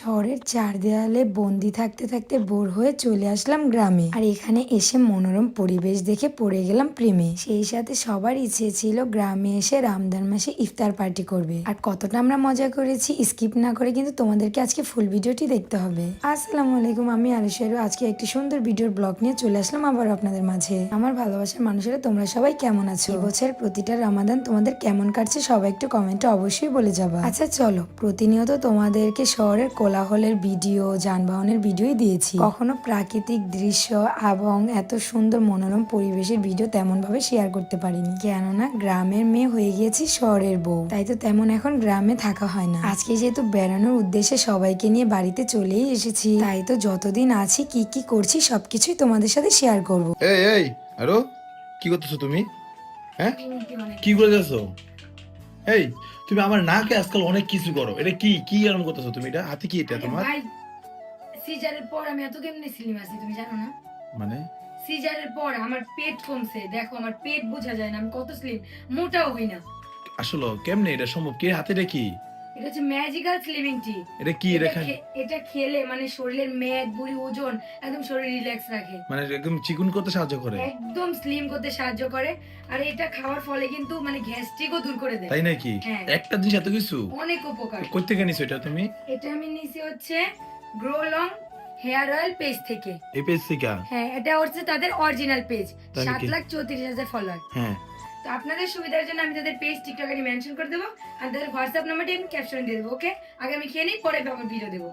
শহরের চার দেয়ালে বন্দি থাকতে থাকতে বোর হয়ে চলে আসলাম গ্রামে। আর এখানে এসে মনোরম পরিবেশ দেখে পড়ে গেলাম প্রেমে। সেই সাথে সবার ইচ্ছে ছিল গ্রামে এসে রমজান মাসে ইফতার পার্টি করবে। আর কতটা আমরা মজা করেছি স্কিপ না করে কিন্তু তোমাদেরকে আজকে ফুল ভিডিওটি দেখতে হবে। আসসালামু আলাইকুম, আমি আলিশারু। আজকে একটি সুন্দর ভিডিওর ব্লগ নিয়ে চলে আসলাম আবার আপনাদের মাঝে। আমার ভালোবাসার মানুষেরা তোমরা সবাই কেমন আছো? এবছর প্রতিটা রমাদান তোমাদের কেমন কাটছে সবাই একটু কমেন্টে অবশ্যই বলে যাবা। আচ্ছা চলো, প্রতিনিয়ত তোমাদেরকে শহরের কোলাহলের ভিডিও, যানবাহনের ভিডিওই দিয়েছি, কখনো প্রাকৃতিক দৃশ্য এবং এত সুন্দর মনোরম পরিবেশের ভিডিও তেমন ভাবে শেয়ার করতে পারিনি, কেননা গ্রামের মেয়ে হয়ে গিয়েছি শহরের বউ, তাই তো তেমন এখন গ্রামে থাকা হয় না। আজকে যেহেতু বেড়ানোর উদ্দেশ্যে সবাইকে নিয়ে বাড়িতে চলেই এসেছি, তাই তো যতদিন আছি কি কি করছি সবকিছুই তোমাদের সাথে শেয়ার করবো। এই এই আরো কি করতেছো তুমি? হ্যাঁ, কি করে যাচ্ছো? এই, তুমি আমার নাকে আজকাল অনেক কিছু করো। এটা কি কি এরকম করতেছো তুমি? এটা হাতে কি এটা তোমার? ভাই, সিজারের পর আমি এত কেমনে স্লিম আছি তুমি জানো না? মানে সিজারের পর আমার পেট কমছে, দেখো আমার পেট বোঝা যায় না, আমি কত স্লিম, মোটাও হই না। আসলে কেমনে এটা সম্ভব? কি হাতে এটা কি? এটা হচ্ছে ম্যাজিক্যাল স্লিমিং টি। এটা কি রেখা? এটা খেলে মানে শরীরের মেদ বুড়ি ওজন একদম শরীর রিল্যাক্স রাখে, মানে একদম চিকুন করতে সাহায্য করে? একদম স্লিম করতে সাহায্য করে। আর এটা খাওয়ার ফলে কিন্তু মানে গ্যাস্ট্রিকও দূর করে দেয়। তাই নাকি? হ্যাঁ। একটা জিনিস এত কিছু? অনেক উপকার। কই থেকে নিছো এটা তুমি? এটা আমি নিছি হচ্ছে grow long hair oil page থেকে। এই পেজ থেকে? হ্যাঁ, এটা হচ্ছে তাদের অরিজিনাল পেজ, তাই নাকি? 7,34,000 ফলোয়ার। হ্যাঁ। তো আপনাদের সুবিধার জন্য আমি তাদের পেজ টিকটকে মেনশন করে দেবো, আর তাদের হোয়াটসঅ্যাপ নাম্বারটি আমি ক্যাপশনে দিয়ে দেবো। ওকে, আগে আমি খেয়ে নিই, পরে আমার ভিডিও দেবো।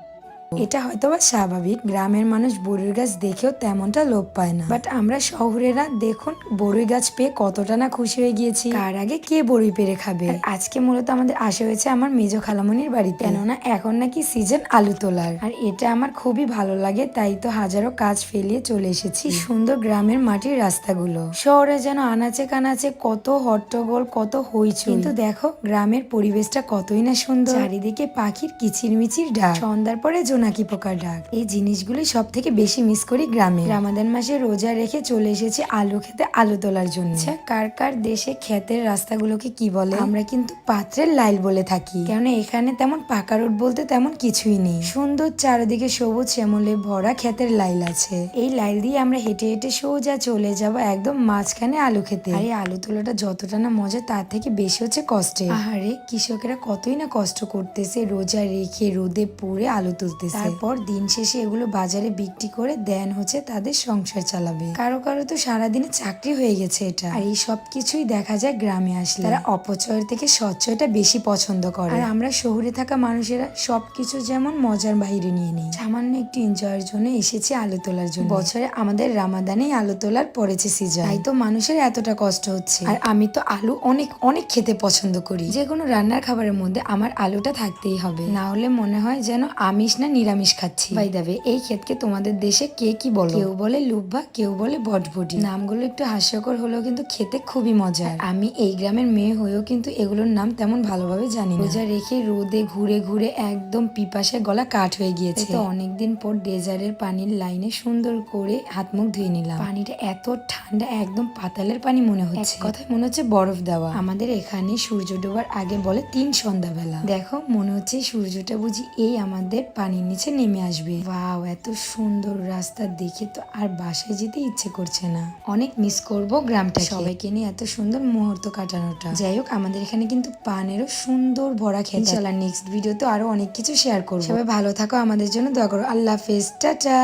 এটা হয়তোবা স্বাভাবিক, গ্রামের মানুষ বড়ই গাছ দেখেও তেমনটা লোভ পায় না, বাট আমরা শহরেরা দেখুন বড়ই গাছ পেয়ে কতটা না খুশি হয়ে গিয়েছি। কার আগে কে বড়ই পেরে খাবে। আর আজকে মূলত আমাদের আসা হয়েছে আমার মেজো খালামনির বাড়িতে, কেননা এখন নাকি সিজন আলু তোলার। আর এটা আমার খুবই ভালো লাগে, তাই তো হাজারো কাজ ফেলিয়ে চলে এসেছি সুন্দর গ্রামের মাটির রাস্তাগুলো। শহরে যেন আনাচে কানাচে কত হট্টগোল, কত হইচই, কিন্তু দেখো গ্রামের পরিবেশটা কতই না সুন্দর। চারিদিকে পাখির কিচিরমিচির ডাক, সন্ধ্যার পরে জোনাকি পোকার ডাক। এই জিনিসগুলি সব থেকে বেশি মিস করি গ্রামে। রমাদান মাসে রোজা রেখে চলে এসেছি আলু খেতে, আলু তোলার জন্য। আচ্ছা, কার কার দেশে ক্ষেতের রাস্তাগুলোকে কি বলে? আমরা কিন্তু পাত্রের লাইল বলে থাকি, কেননা এখানে তেমন পাকা রোড বলতে তেমন কিছুই নেই। সুন্দর চারিদিকে সবুজ শ্যামলে ভরা ক্ষেতের লাইল আছে। এই লাইল দিয়ে আমরা হেঁটে হেঁটে সোজা চলে যাব একদম মাঝখানে আলু খেতে। আর এই আলু তোলাটা যতটা না মজা তার থেকে বেশি হচ্ছে কষ্টে। আহারে, কৃষকেরা কতই না কষ্ট করতেছে, রোজা রেখে রোদে পুড়ে আলু তুলতেছে। তারপর দিন শেষে এগুলো বাজারে বিক্রি করে দেন হচ্ছে তাদের সংসার চালাবে। কারো কারো তো সারাদিনে চাকরি হয়ে গেছে এটা। আর এই সব কিছুই দেখা যায় গ্রামে আসলে, তারা অপচয়ের থেকে স্বচ্ছটা বেশি পছন্দ করে। আর আমরা শহরে থাকা মানুষেরা সবকিছু যেমন মজার বাইরে নিয়ে নেই, সামান্য একটু এনজয়ের জন্য এসেছি আলু তোলার জন্য। বছরে আমাদের রামাদানেই আলু তোলার পড়েছে সিজন, তাই তো মানুষের এতটা কষ্ট হচ্ছে। আর আমি তো আলু অনেক অনেক খেতে পছন্দ করি। যে কোনো রান্নার খাবারের মধ্যে আমার আলুটা থাকতেই হবে, না হলে মনে হয় যেন আমিষ না নিরামিষ খাচ্ছি। বাই দ্য ওয়ে, এই ক্ষেতকে তোমাদের দেশে কে কি বলে? কেউ বলে লুব্বা, কেউ বলে বটবটি। নামগুলো একটু হাস্যকর হলেও কিন্তু খেতে খুবই মজার। আমি এই গ্রামের মেয়ে হয়েও কিন্তু এগুলোর নাম তেমন ভালোভাবে জানি না। রোজা রেখে রোদে ঘুরে ঘুরে একদম পিপাসায় গলা কাঠ হয়ে গিয়েছে। তো অনেকদিন পর ডেজার্টের পানির লাইনে সুন্দর করে হাত মুখ ধুয়ে নিলাম। পানিটা এত ঠান্ডা, একদম পাতালের পানি মনে হচ্ছে, কথায় মনে হচ্ছে বরফ দেওয়া। আমাদের এখানে সূর্য ডোবার আগে বলে 3 সন্ধ্যাবেলা। দেখো মনে হচ্ছে সূর্যটা বুঝি এই আমাদের পানির নিচে নেমে আসবে। ওয়াও, এত সুন্দর রাস্তা দেখে তো আর বাসায় যেতে ইচ্ছে করছে না। অনেক মিস করব গ্রামটা, সবাইকে নিয়ে এত সুন্দর মুহূর্ত কাটানোটা। যাই হোক, আমাদের এখানে কিন্তু পানেরও সুন্দর ভরা খেত। ইনশাআল্লাহ নেক্সট ভিডিওতে আরো অনেক কিছু শেয়ার করবো। সবাই ভালো থাকো, আমাদের জন্য দোয়া করো। আল্লাহ হাফেজ, টাটা।